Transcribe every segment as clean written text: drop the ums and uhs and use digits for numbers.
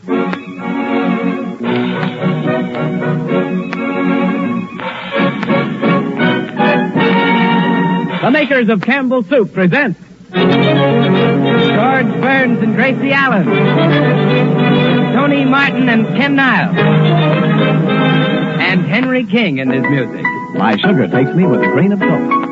The makers of Campbell's Soup present George Burns and Gracie Allen, Tony Martin and Ken Niles, and Henry King in his music. My sugar takes me with a grain of salt.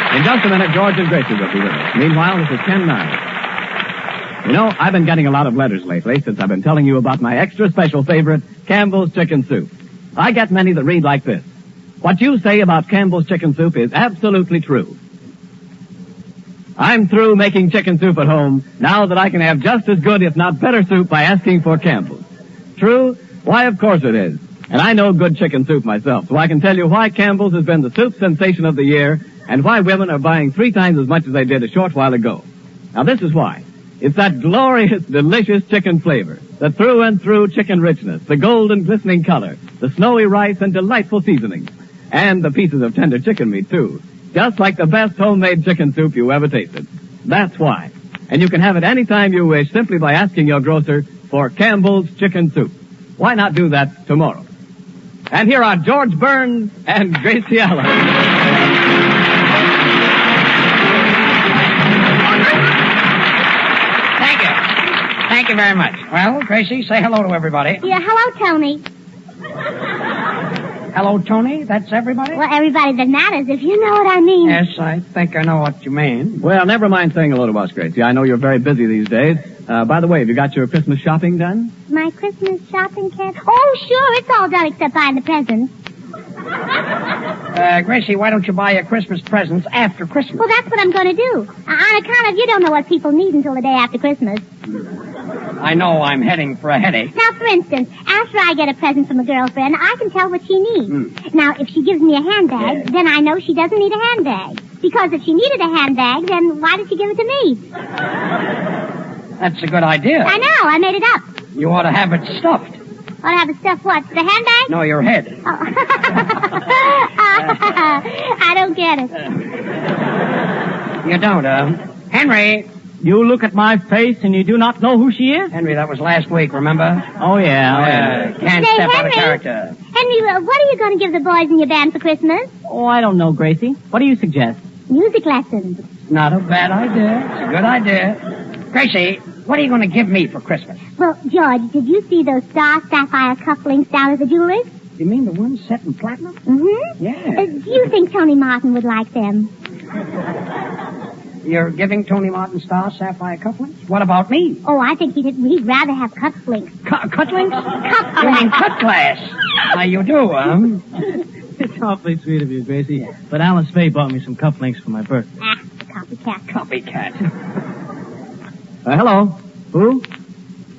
In just a minute, George and Gracie will be with us. Meanwhile, this is Ken Niles. You know, I've been getting a lot of letters lately since I've been telling you about my extra special favorite, Campbell's Chicken Soup. I get many that read like this. What you say about Campbell's Chicken Soup is absolutely true. I'm through making chicken soup at home now that I can have just as good, if not better, soup by asking for Campbell's. True? Why, of course it is. And I know good chicken soup myself, so I can tell you why Campbell's has been the soup sensation of the year and why women are buying 3 times as much as they did a short while ago. Now, this is why. It's that glorious, delicious chicken flavor, the through and through chicken richness, the golden glistening color, the snowy rice and delightful seasonings, and the pieces of tender chicken meat, too. Just like the best homemade chicken soup you ever tasted. That's why. And you can have it any time you wish simply by asking your grocer for Campbell's Chicken Soup. Why not do that tomorrow? And here are George Burns and Gracie Allen. Thank you very much. Well, Gracie, say hello to everybody. Yeah, hello, Tony. Hello, Tony? That's everybody? Well, everybody that matters, if you know what I mean. Yes, I think I know what you mean. Well, never mind saying hello to us, Gracie. I know you're very busy these days. By the way, have you got your Christmas shopping done? My Christmas shopping, Ken? Oh, sure, it's all done except buying the presents. Gracie, why don't you buy your Christmas presents after Christmas? Well, that's what I'm going to do. On account of you don't know what people need until the day after Christmas. I know I'm heading for a headache. Now, for instance, after I get a present from a girlfriend, I can tell what she needs. Now, if she gives me a handbag, then I know she doesn't need a handbag. Because if she needed a handbag, then why did she give it to me? That's a good idea. I know, I made it up. You ought to have it stuffed. Ought to have it stuffed what? The handbag? No, your head. Oh. I don't get it. You don't, Henry. You look at my face and you do not know who she is? Henry, that was last week, remember? Oh, yeah. Can't Say, step out Henry. of character. Henry, what are you going to give the boys in your band for Christmas? Oh, I don't know, Gracie. What do you suggest? Music lessons. Not a bad idea. It's a good idea. Gracie, what are you going to give me for Christmas? Well, George, did you see those star sapphire cufflinks down at the jeweler's? You mean the ones set in platinum? Mm-hmm. Yeah. Do you think Tony Martin would like them? You're giving Tony Martin star sapphire cufflinks? What about me? Oh, I think he'd rather have cufflinks. Cufflinks? Cufflinks. You mean cut glass? Now, you do, It's awfully sweet of you, Gracie. Yeah. But Alice Faye bought me some cufflinks for my birthday. Ah, the copycat. Copycat. Hello. Who?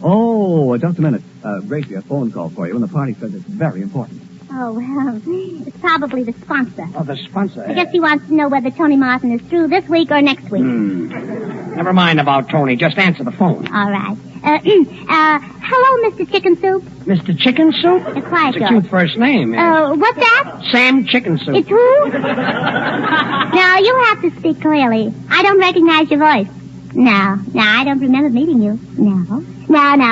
Oh, just a minute. Gracie, a phone call for you, and the party says it's very important. Oh, well, it's probably the sponsor. Oh, the sponsor. I guess he wants to know whether Tony Martin is through this week or next week. Never mind about Tony. Just answer the phone. All right. Hello, Mr. Chicken Soup. Mr. Chicken Soup? Quiet, It's a George. cute first name. Yes. What's that? Sam Chicken Soup. It's who? Now, you have to speak clearly. I don't recognize your voice. No, I don't remember meeting you. No,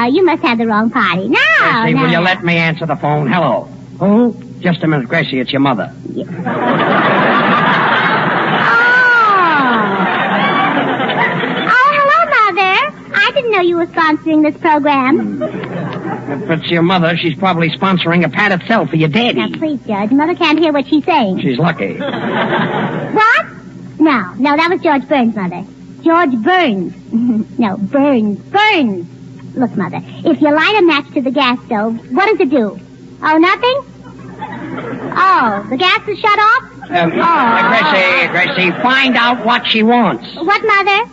you must have the wrong party. No, Gracie, no. will you let me answer the phone? Hello. Who? Just a minute, Gracie. It's your mother. Oh, hello, Mother. I didn't know you were sponsoring this program. If it's your mother, she's probably sponsoring a pat itself for your daddy. Now, please, Judge. Mother can't hear what she's saying. She's lucky. What? No, that was George Burns, Mother. George Burns. No, Burns. Look, Mother, if you light a match to the gas stove, what does it do? Oh, nothing? Oh, the gas is shut off? Gracie, find out what she wants. What, Mother?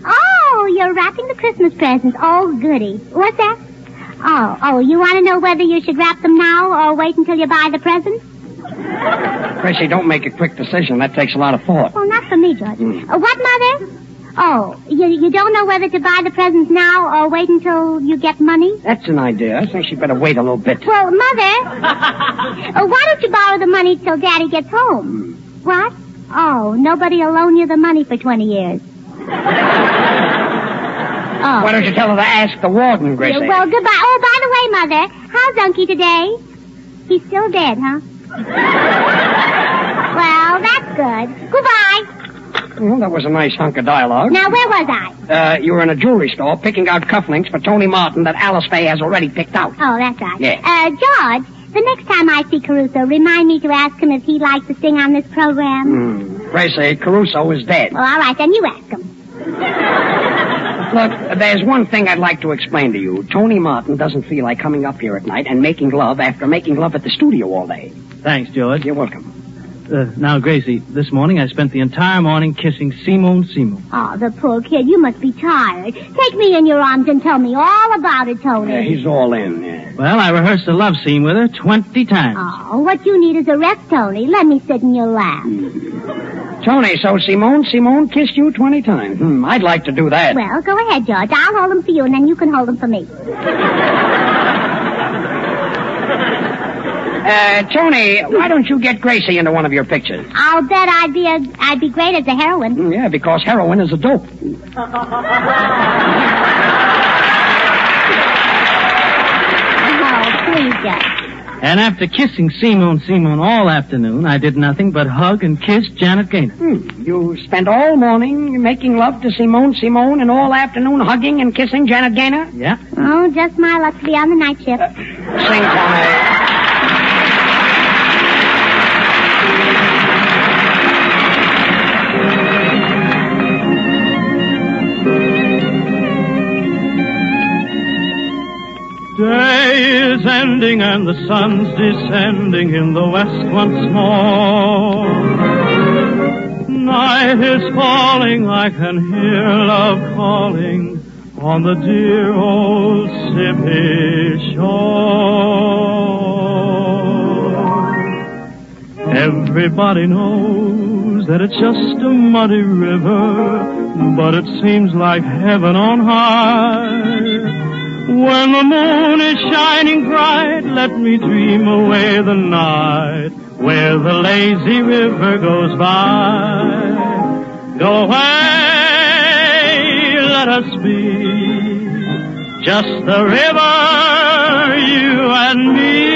Oh, you're wrapping the Christmas presents. Oh, goody. What's that? Oh, you want to know whether you should wrap them now or wait until you buy the presents? Gracie, don't make a quick decision. That takes a lot of thought. Oh, not for me, George. What, Mother? Oh, you don't know whether to buy the presents now or wait until you get money? That's an idea. I think she'd better wait a little bit. Well, Mother, why don't you borrow the money till Daddy gets home? What? Oh, nobody will loan you the money for 20 years. Oh. Why don't you tell her to ask the warden, Gracie? Well, goodbye. Oh, by the way, Mother, how's Unky today? He's still dead, huh? Well, that's good. Goodbye. Well, that was a nice hunk of dialogue. Now, where was I? You were in a jewelry store picking out cufflinks for Tony Martin that Alice Faye has already picked out. Oh, that's right. Yeah. George, the next time I see Caruso, remind me to ask him if he'd like to sing on this program. Gracie, Caruso is dead. Well, all right, then you ask him. Look, there's one thing I'd like to explain to you. Tony Martin doesn't feel like coming up here at night and making love after making love at the studio all day. Thanks, George. You're welcome. Now, Gracie, this morning I spent the entire morning kissing Simone. Oh, the poor kid. You must be tired. Take me in your arms and tell me all about it, Tony. Yeah, he's all in, yeah. Well, I rehearsed a love scene with her 20 times. Oh, what you need is a rest, Tony. Let me sit in your lap. Tony, so Simone kissed you 20 times. I'd like to do that. Well, go ahead, George. I'll hold them for you, and then you can hold them for me. Tony, why don't you get Gracie into one of your pictures? I'll bet I'd be great as a heroine. Yeah, because heroin is a dope. Oh, please, George. And after kissing Simone all afternoon, I did nothing but hug and kiss Janet Gaynor. You spent all morning making love to Simone, and all afternoon hugging and kissing Janet Gaynor? Yeah. Oh, just my luck to be on the night shift. Sing, Tony. Day is ending and the sun's descending in the west once more. Night is falling, I can hear love calling on the dear old Mississippi shore. Everybody knows that it's just a muddy river, but it seems like heaven on high. When the moon is shining bright, let me dream away the night where the lazy river goes by. Go away, let us be just the river, you and me.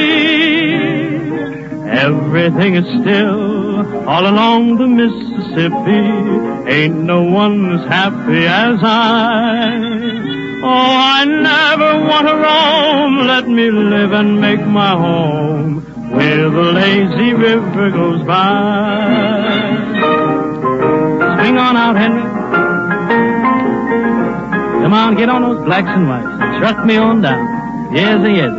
Everything is still all along the Mississippi. Ain't no one as happy as I. Oh, I never want to roam. Let me live and make my home where the lazy river goes by. Swing on out, Henry. Come on, get on those blacks and whites. Strut me on down. Yes, yes.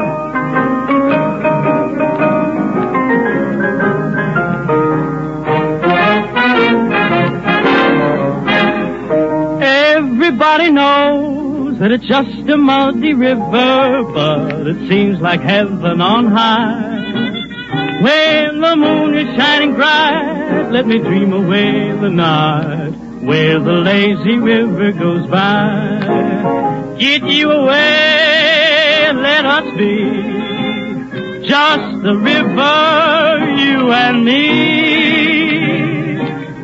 Everybody knows that it's just a muddy river, but it seems like heaven on high. When the moon is shining bright, let me dream away the night where the lazy river goes by. get you away. Let us be just the river, you and me.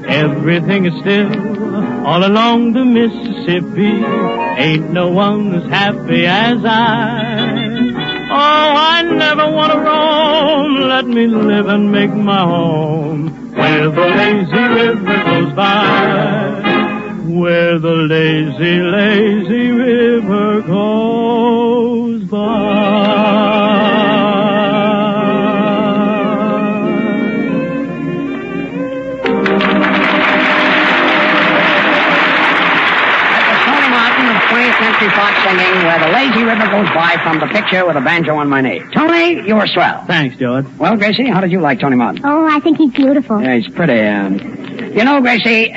Everything is still all along the Mississippi. Ain't no one as happy as I. Oh, I never want to roam. Let me live and make my home where the lazy river goes by. Where the lazy, lazy river goes by. Country Fox singing Where the Lazy River Goes By from the picture with a banjo on my knee. Tony, you were swell. Thanks, George. Well, Gracie, how did you like Tony Martin? Oh, I think he's beautiful. Yeah, he's pretty. You know, Gracie,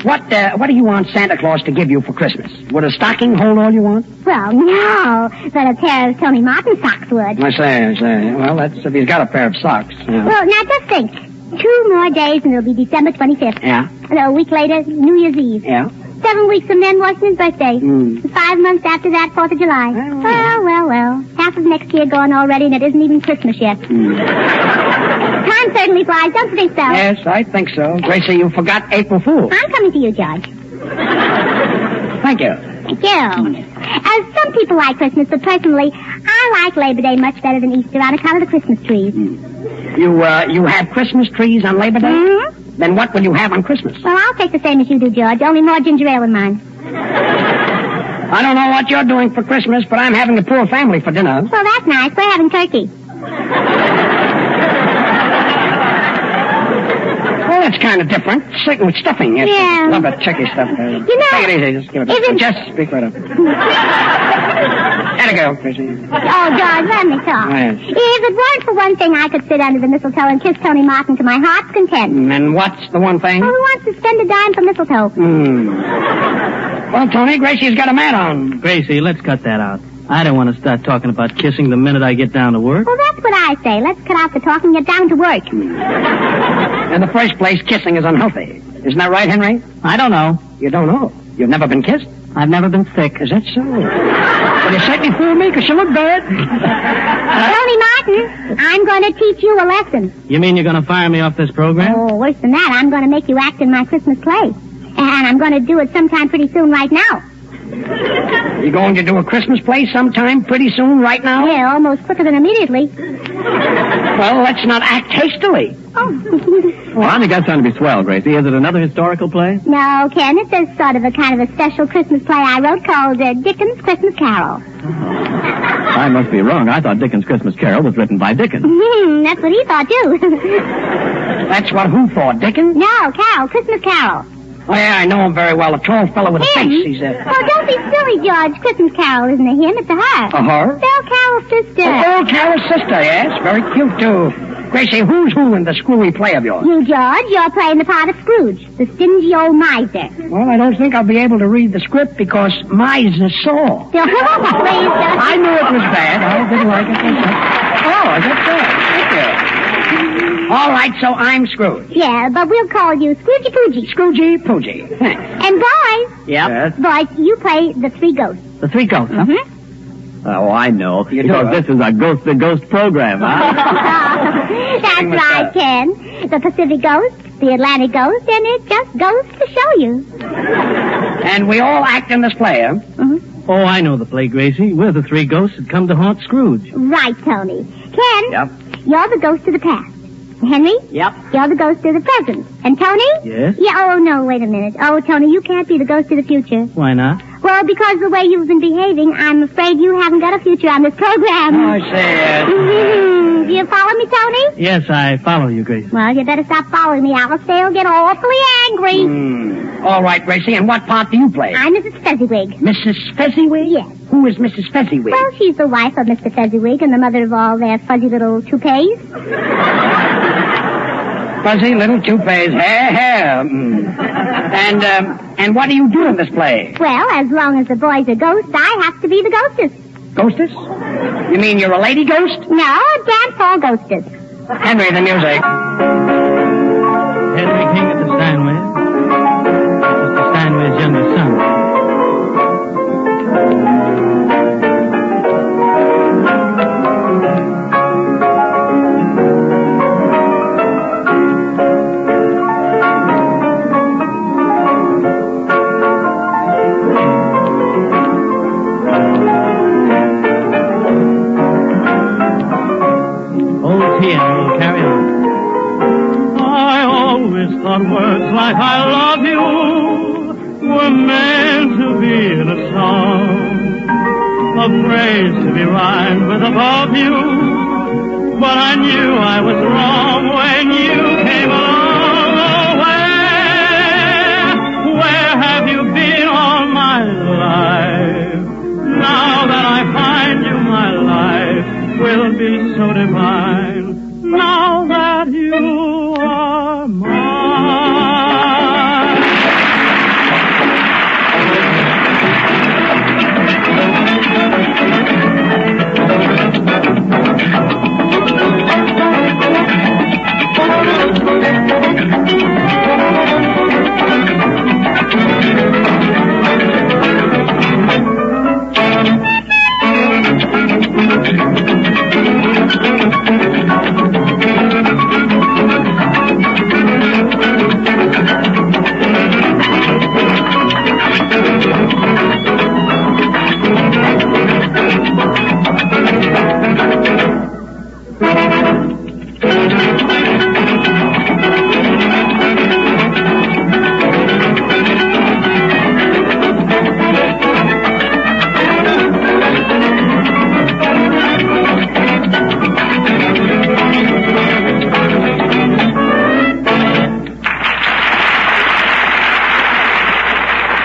what do you want Santa Claus to give you for Christmas? Would a stocking hold all you want? Well, no, but a pair of Tony Martin socks would. I say. Well, that's if he's got a pair of socks. Yeah. Well, now just think. 2 more days and it'll be December 25th. Yeah. And a week later, New Year's Eve. Yeah. 7 weeks from then, Washington's birthday. 5 months after that, 4th of July. Well. Half of next year gone already, and it isn't even Christmas yet. Time certainly flies, don't you think so? Yes, I think so. Gracie, you forgot April Fool's. I'm coming to you, George. Thank you. Thank you. Some people like Christmas, but personally, I like Labor Day much better than Easter on account of the Christmas trees. You have Christmas trees on Labor Day? Mm-hmm. Then what will you have on Christmas? Well, I'll take the same as you do, George, only more ginger ale in mine. I don't know what you're doing for Christmas, but I'm having a poor family for dinner. Well, that's nice. We're having turkey. Well, that's kind of different. Sitting with stuffing. Yes. Yeah. Love that turkey stuff. You know... Take it easy. Just give it up. Just speak right up. There you go, Gracie. Oh, George, let me talk. Yes. If it weren't for one thing, I could sit under the mistletoe and kiss Tony Martin to my heart's content. And what's the one thing? Well, who wants to spend a dime for mistletoe? Well, Tony, Gracie's got a man on. Gracie, let's cut that out. I don't want to start talking about kissing the minute I get down to work. Well, that's what I say. Let's cut out the talk and get down to work. In the first place, kissing is unhealthy. Isn't that right, Henry? I don't know. You don't know? You've never been kissed? I've never been sick. Is that so? Well, you certainly fooled me because you look bad. Tony Martin, I'm going to teach you a lesson. You mean you're going to fire me off this program? Oh, worse than that. I'm going to make you act in my Christmas play. And I'm going to do it sometime pretty soon right now. You going to do a Christmas play sometime pretty soon right now? Yeah, almost quicker than immediately. Well, let's not act hastily. Oh. Well, I think that's going to be swell, Gracie. Is it another historical play? No, Ken, it's a sort of a kind of a special Christmas play I wrote called Dickens' Christmas Carol. I must be wrong. I thought Dickens' Christmas Carol was written by Dickens. That's what he thought, too. That's what who thought, Dickens? No, Carol, Christmas Carol. Oh, yeah, I know him very well. A tall fellow with a Him? face. He's Oh, don't be silly, George. Christmas Carol isn't a him, it's a her. A her? Belle Carol's sister. Oh, Carol's sister, yes. Very cute, too. Gracie, who's who in the screwy play of yours? You, George, you're playing the part of Scrooge, the stingy old miser. Well, I don't think I'll be able to read the script because miser saw. Please, I knew it was bad. I didn't like it. Oh, is that so? Thank you. All right, so I'm Scrooge. Yeah, but we'll call you Scroogey Poogie. Scroogey Poogie. Thanks. And boys, Yes? boys, you play the three ghosts. The Three Ghosts, huh? Mm-hmm. Oh, I know. You because do, this is a ghost-to-ghost program, huh? That's right, Ken. The Pacific Ghost, the Atlantic Ghost, and it just goes to show you. And we all act in this play, huh? Mm-hmm. Oh, I know the play, Gracie. We're the three ghosts that come to haunt Scrooge. Right, Tony. Ken, Yep. you're the ghost of the past. Henry? Yep. You're the ghost of the present. And Tony? Yes? Yeah, oh, no, wait a minute. Oh, Tony, you can't be the ghost of the future. Why not? Well, because the way you've been behaving, I'm afraid you haven't got a future on this program. Oh, I say, Do you follow me, Tony? Yes, I follow you, Gracie. Well, you better stop following me, Alice. They'll get awfully angry. All right, Gracie, and what part do you play? I'm Mrs. Fezziwig. Mrs. Fezziwig? Yes. Who is Mrs. Fezziwig? Well, she's the wife of Mr. Fezziwig and the mother of all their fuzzy little toupees. Fuzzy little toupees. Hair. And what do you do in this play? Well, as long as the boys are ghosts, I have to be the ghostess. Ghostess? You mean you're a lady ghost? No, dance hall ghostess. Henry, the music. Henry King at the Steinways. Mr. Steinway's younger son. afraid to be rhymed with above you. But I knew I was wrong when you came along. Oh, where have you been all my life? Now that I find you, my life will be so divine. Now that you are mine.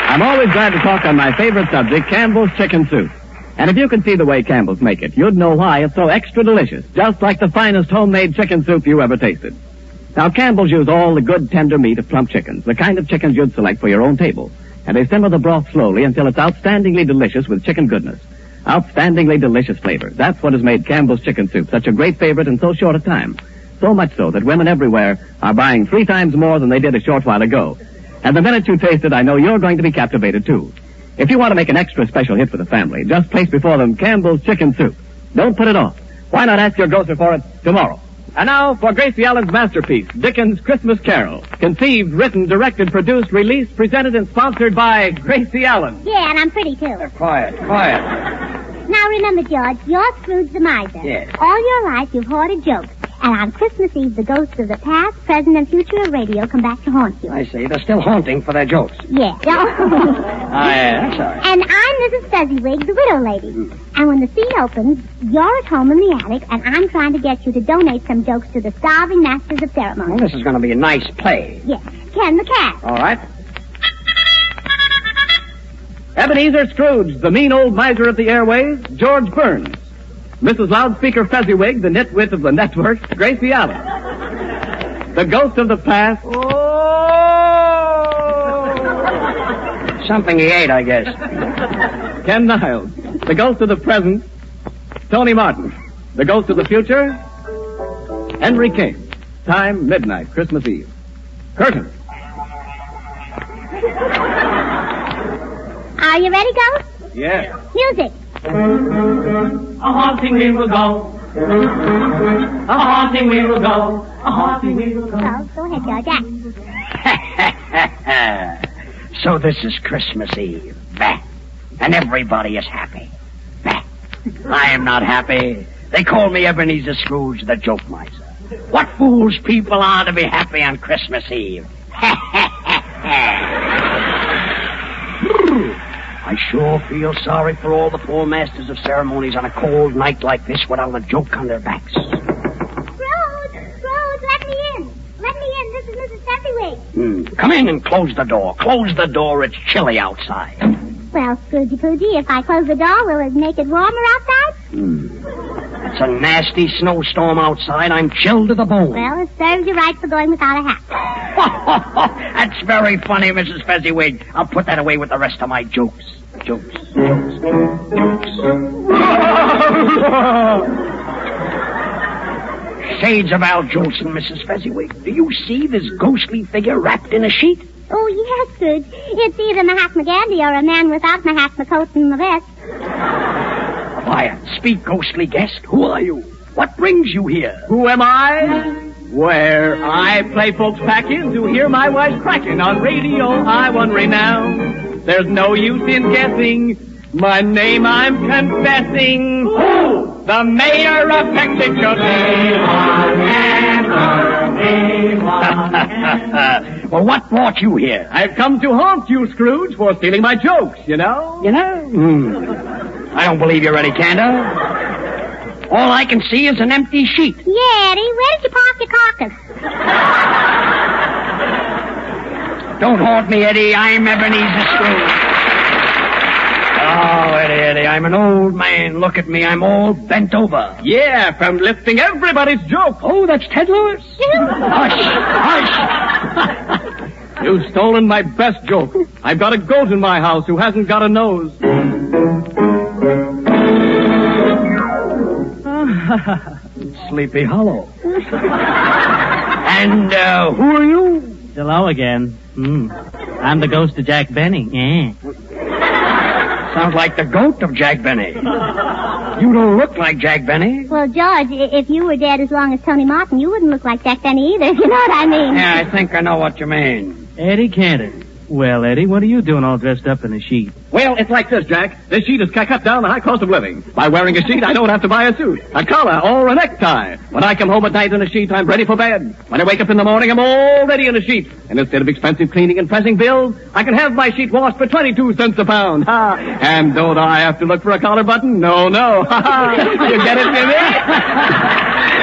I'm always glad to talk on my favorite subject, Campbell's chicken soup. And if you could see the way Campbell's make it, you'd know why it's so extra delicious, just like the finest homemade chicken soup you ever tasted. Now, Campbell's use all the good, tender meat of plump chickens, the kind of chickens you'd select for your own table. And they simmer the broth slowly until it's outstandingly delicious with chicken goodness. Outstandingly delicious flavor. That's what has made Campbell's chicken soup such a great favorite in so short a time. So much so that women everywhere are buying 3 times more than they did a short while ago. And the minute you taste it, I know you're going to be captivated, too. If you want to make an extra special hit for the family, just place before them Campbell's chicken soup. Don't put it off. Why not ask your grocer for it tomorrow? And now for Gracie Allen's masterpiece, Dickens' Christmas Carol. Conceived, written, directed, produced, released, presented, and sponsored by Gracie Allen. Yeah, and I'm pretty, too. Quiet. Now remember, George, you're Scrooge the miser. Yes. All your life you've hoarded jokes. And on Christmas Eve, the ghosts of the past, present, and future of radio come back to haunt you. I see. They're still haunting for their jokes. Yeah. Yeah, that's all right. And I'm Mrs. Fezziwig, the widow lady. And when the scene opens, you're at home in the attic, and I'm trying to get you to donate some jokes to the starving masters of ceremony. Well, this is going to be a nice play. Yes. Ken the cat. All right. Ebenezer Scrooge, the mean old miser of the airways, George Burns. Mrs. Loudspeaker Fezziwig, the nitwit of the network, Gracie Allen. The ghost of the past. Oh! Something he ate, I guess. Ken Niles. The ghost of the present, Tony Martin. The ghost of the future, Henry King. Time, midnight, Christmas Eve. Curtain. Are you ready, Ghost? Yes. Music. A haunting we will go. A haunting we will go. A haunting we will go. Oh, go ahead, George. Act. So this is Christmas Eve. Bah. And everybody is happy. Bah. I am not happy. They call me Ebenezer Scrooge, the joke miser. What fools people are to be happy on Christmas Eve. I sure feel sorry for all the poor masters of ceremonies on a cold night like this without a joke on their backs. Scrooge, let me in. Let me in. This is Mrs. Fezziwig. Come in and close the door. Close the door. It's chilly outside. Well, Scroogey Poogie, if I close the door, will it make it warmer outside? It's a nasty snowstorm outside. I'm chilled to the bone. Well, it serves you right for going without a hat. That's very funny, Mrs. Fezziwig. I'll put that away with the rest of my jokes. Shades of Al Jolson, Mrs. Fezziwig. Do you see this ghostly figure wrapped in a sheet? Oh, yes, Scrooge. It's either Mahatma Gandhi or a man without Mahatma coat and a vest. Quiet. Speak, ghostly guest. Who are you? What brings you here? Who am I? Where I play folks back in to hear my wife cracking on radio high one renown. There's no use in guessing. My name I'm confessing. Who? The mayor of Mexico City. Well, what brought you here? I've come to haunt you, Scrooge, for stealing my jokes, you know? I don't believe you, Eddie Cantor. All I can see is an empty sheet. Yeah, Eddie, where did you park your carcass? Don't haunt me, Eddie. I'm Ebenezer Scrooge. Oh, Eddie, I'm an old man. Look at me. I'm all bent over. Yeah, from lifting everybody's joke. Oh, that's Ted Lewis? Hush, hush. You've stolen my best joke. I've got a goat in my house who hasn't got a nose. Sleepy Hollow. And who are you? Hello again. I'm the ghost of Jack Benny. Yeah. Sounds like the goat of Jack Benny. You don't look like Jack Benny. Well, George, if you were dead as long as Tony Martin, you wouldn't look like Jack Benny either, if you know what I mean. Yeah, I think I know what you mean. Eddie Cantor. Well, Eddie, what are you doing all dressed up in a sheet? Well, it's like this, Jack. This sheet has cut down the high cost of living. By wearing a sheet, I don't have to buy a suit, a collar, or a necktie. When I come home at night in a sheet, I'm ready for bed. When I wake up in the morning, I'm all ready in a sheet. And instead of expensive cleaning and pressing bills, I can have my sheet washed for 22 cents a pound. Ha! And don't I have to look for a collar button? No. Ha ha! You get it, Jimmy?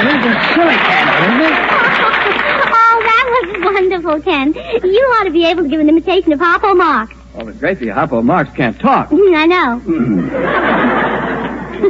This is silly, Cantor, isn't it? Oh, that was wonderful, Ken. You ought to be able to give an imitation of Harpo Marx. Oh, but Gracie, Harpo Marx can't talk. I know.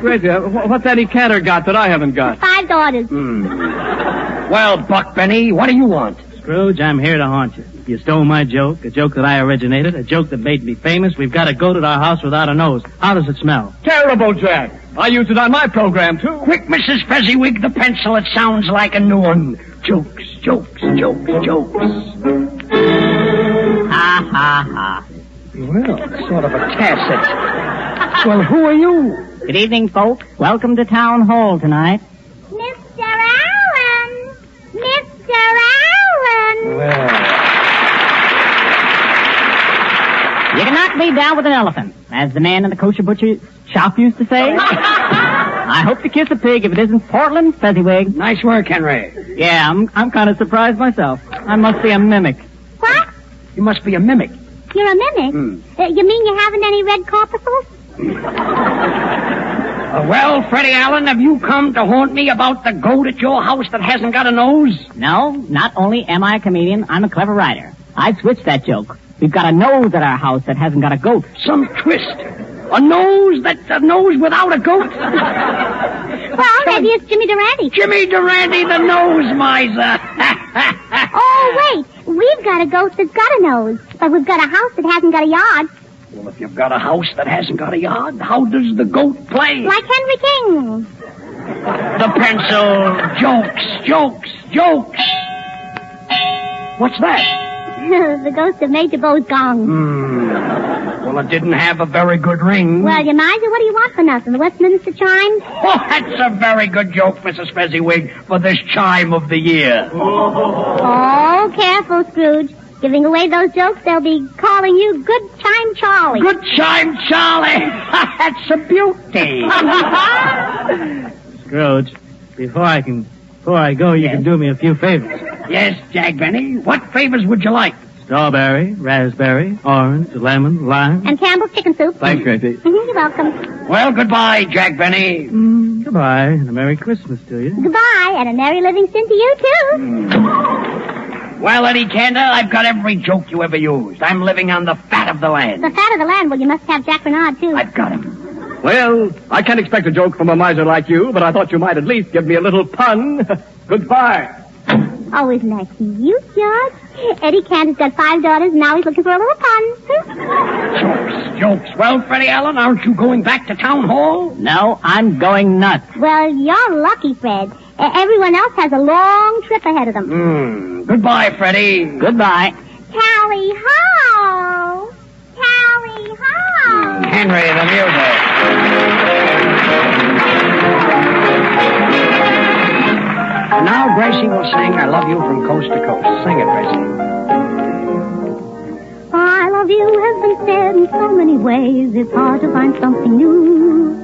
Gracie, what's Eddie Cantor got that I haven't got? 5 daughters. Well, Buck Benny, what do you want? Scrooge, I'm here to haunt you. You stole my joke, a joke that I originated, a joke that made me famous. We've got a goat at our house without a nose. How does it smell? Terrible, Jack. I used it on my program, too. Quick, Mrs. Fezziwig, the pencil. It sounds like a new one. Jokes. Ha, ha, ha. Well, sort of a tacit. Well, who are you? Good evening, folks. Welcome to Town Hall tonight. Mr. Allen! Mr. Allen! Well, You can knock me down with an elephant, as the man in the kosher butcher shop used to say. I hope to kiss a pig if it isn't Portland Fezziwig. nice work, Henry. Yeah, I'm kind of surprised myself. I must be a mimic. What? You must be a mimic. You're a mimic? You mean you haven't any red corpuscles? Well, Freddie Allen, have you come to haunt me about the goat at your house that hasn't got a nose? No, not only am I a comedian, I'm a clever writer. I switched that joke. We've got a nose at our house that hasn't got a goat. Some twist. A nose without a goat? Well, maybe it's Jimmy Durante. Jimmy Durante, the nose miser. Oh, wait. We've got a goat that's got a nose, but we've got a house that hasn't got a yard. Well, if you've got a house that hasn't got a yard, how does the goat play? Like Henry King. The pencil. Jokes. What's that? The ghost of Major Bo's gong. Well, it didn't have a very good ring. Well, you miser, what do you want for nothing? The Westminster chimes? Oh, that's a very good joke, Mrs. Fezziwig, for this chime of the year. Oh, careful, Scrooge. Giving away those jokes, they'll be calling you Good Chime Charlie. Good chime, Charlie. That's a beauty. Scrooge, before I go, you can do me a few favors. Yes, Jack Benny. What favors would you like? Strawberry, raspberry, orange, lemon, lime. And Campbell's chicken soup. Thanks, Gracie. You're welcome. Well, goodbye, Jack Benny. Goodbye, and a Merry Christmas to you. Goodbye, and a Merry Livingston to you, too. Well, Eddie Cantor, I've got every joke you ever used. I'm living on the fat of the land. The fat of the land, well, you must have Jack Bernard, too. I've got him. Well, I can't expect a joke from a miser like you, but I thought you might at least give me a little pun. Goodbye. Oh, isn't that cute, George? Eddie Cantor's got 5 daughters, and now he's looking for a little pun. Jokes. Well, Freddie Allen, aren't you going back to Town Hall? No, I'm going nuts. Well, you're lucky, Fred. Everyone else has a long trip ahead of them. Goodbye, Freddie. Goodbye. Tally ho! Tally ho! Henry, the music. Now Gracie will sing I Love You from Coast to Coast. Sing it, Gracie. I love you has been said in so many ways, it's hard to find something new.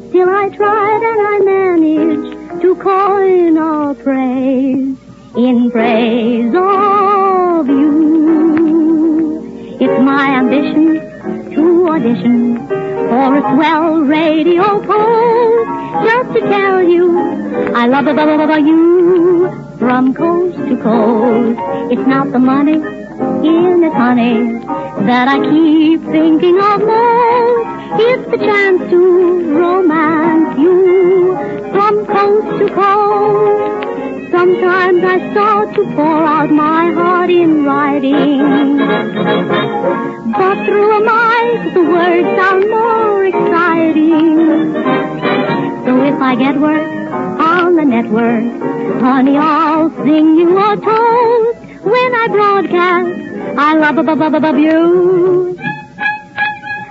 Still I tried and I managed to coin a phrase in praise of you. It's my ambition to audition for a swell radio pose, just to tell you I love you from coast to coast. It's not the money in it, honey, that I keep thinking of most. It's the chance to romance you from coast to coast. Sometimes I start to pour out my heart in writing, but through a mic the words sound more exciting. So if I get work on the network, honey, I'll sing you a toast when I broadcast. I love you.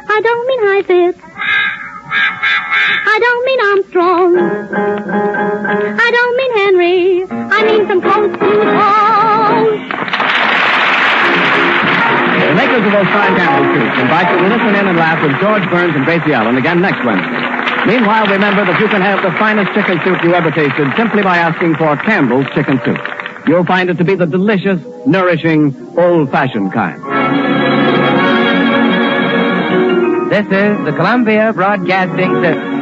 I don't mean high fifth. I don't mean Armstrong. I don't mean Henry. I mean from coast to coast. The makers of those fine Campbell soups invite you to listen in and laugh with George Burns and Gracie Allen again next Wednesday. Meanwhile, remember that you can have the finest chicken soup you ever tasted simply by asking for Campbell's Chicken Soup. You'll find it to be the delicious, nourishing, old-fashioned kind. This is the Columbia Broadcasting System.